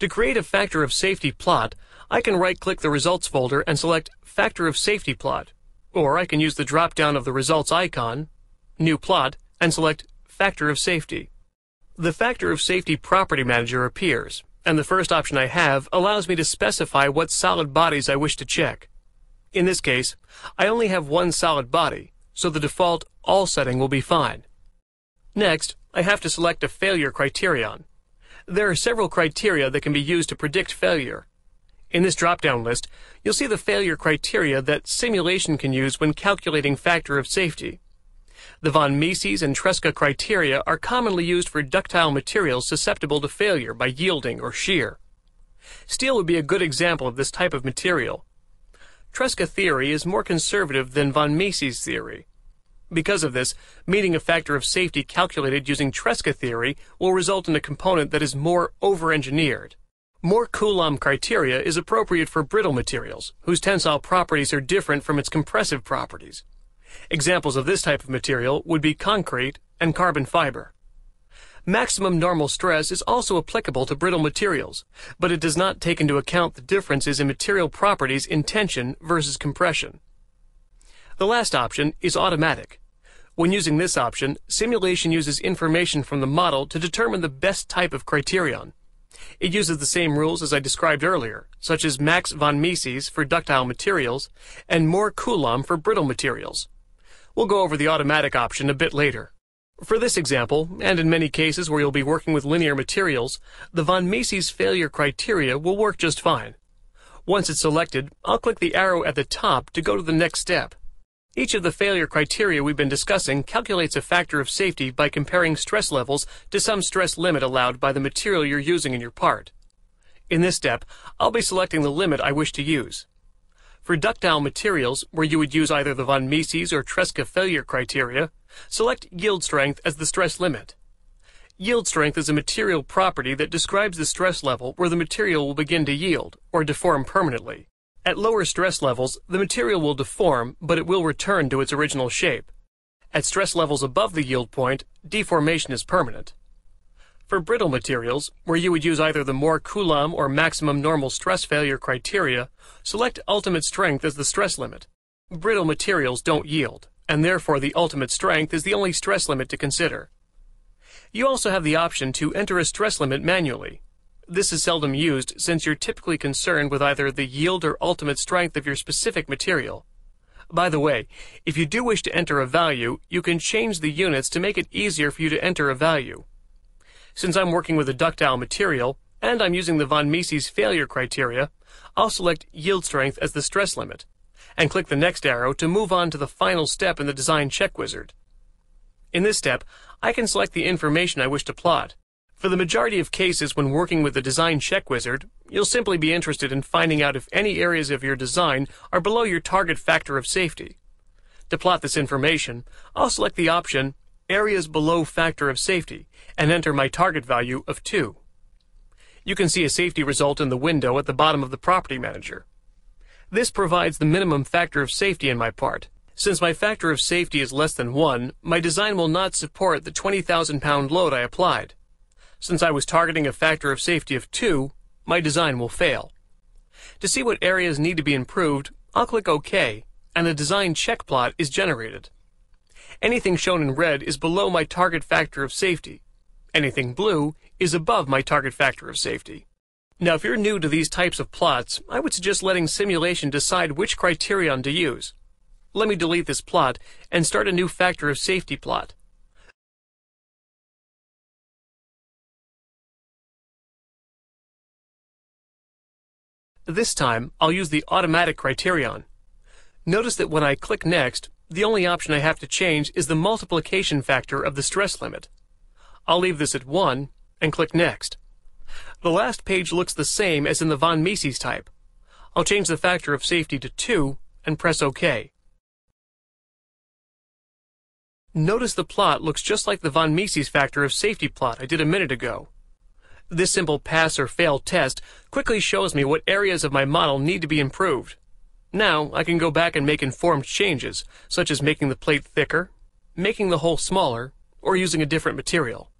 To create a factor of safety plot, I can right-click the results folder and select Factor of Safety Plot, or I can use the drop-down of the results icon, New Plot, and select Factor of Safety. The Factor of Safety Property Manager appears, and the first option I have allows me to specify what solid bodies I wish to check. In this case, I only have one solid body, so the default All setting will be fine. Next, I have to select a failure criterion. There are several criteria that can be used to predict failure. In this drop-down list, you'll see the failure criteria that simulation can use when calculating factor of safety. The von Mises and Tresca criteria are commonly used for ductile materials susceptible to failure by yielding or shear. Steel would be a good example of this type of material. Tresca theory is more conservative than von Mises theory. Because of this, meeting a factor of safety calculated using Tresca theory will result in a component that is more over-engineered. Mohr-Coulomb criteria is appropriate for brittle materials, whose tensile properties are different from its compressive properties. Examples of this type of material would be concrete and carbon fiber. Maximum normal stress is also applicable to brittle materials, but it does not take into account the differences in material properties in tension versus compression. The last option is automatic. When using this option, simulation uses information from the model to determine the best type of criterion. It uses the same rules as I described earlier, such as Max von Mises for ductile materials and Mohr-Coulomb for brittle materials. We'll go over the automatic option a bit later. For this example, and in many cases where you'll be working with linear materials, the von Mises failure criteria will work just fine. Once it's selected, I'll click the arrow at the top to go to the next step. Each of the failure criteria we've been discussing calculates a factor of safety by comparing stress levels to some stress limit allowed by the material you're using in your part. In this step, I'll be selecting the limit I wish to use. For ductile materials, where you would use either the von Mises or Tresca failure criteria, select yield strength as the stress limit. Yield strength is a material property that describes the stress level where the material will begin to yield or deform permanently. At lower stress levels, the material will deform, but it will return to its original shape. At stress levels above the yield point, deformation is permanent. For brittle materials, where you would use either the Mohr-Coulomb or maximum normal stress failure criteria, select ultimate strength as the stress limit. Brittle materials don't yield, and therefore the ultimate strength is the only stress limit to consider. You also have the option to enter a stress limit manually. This is seldom used since you're typically concerned with either the yield or ultimate strength of your specific material. By the way, if you do wish to enter a value, you can change the units to make it easier for you to enter a value. Since I'm working with a ductile material, and I'm using the von Mises failure criteria, I'll select yield strength as the stress limit, and click the next arrow to move on to the final step in the design check wizard. In this step, I can select the information I wish to plot. For the majority of cases when working with the design check wizard, you'll simply be interested in finding out if any areas of your design are below your target factor of safety. To plot this information, I'll select the option Areas Below Factor of Safety and enter my target value of 2. You can see a safety result in the window at the bottom of the Property Manager. This provides the minimum factor of safety in my part. Since my factor of safety is less than 1, my design will not support the 20,000-pound load I applied. Since I was targeting a factor of safety of 2, my design will fail. To see what areas need to be improved, I'll click OK, and a design check plot is generated. Anything shown in red is below my target factor of safety. Anything blue is above my target factor of safety. Now, if you're new to these types of plots, I would suggest letting simulation decide which criterion to use. Let me delete this plot and start a new factor of safety plot. This time, I'll use the automatic criterion. Notice that when I click Next, the only option I have to change is the multiplication factor of the stress limit. I'll leave this at 1 and click Next. The last page looks the same as in the von Mises type. I'll change the factor of safety to 2 and press OK. Notice the plot looks just like the von Mises factor of safety plot I did a minute ago. This simple pass or fail test quickly shows me what areas of my model need to be improved. Now I can go back and make informed changes, such as making the plate thicker, making the hole smaller, or using a different material.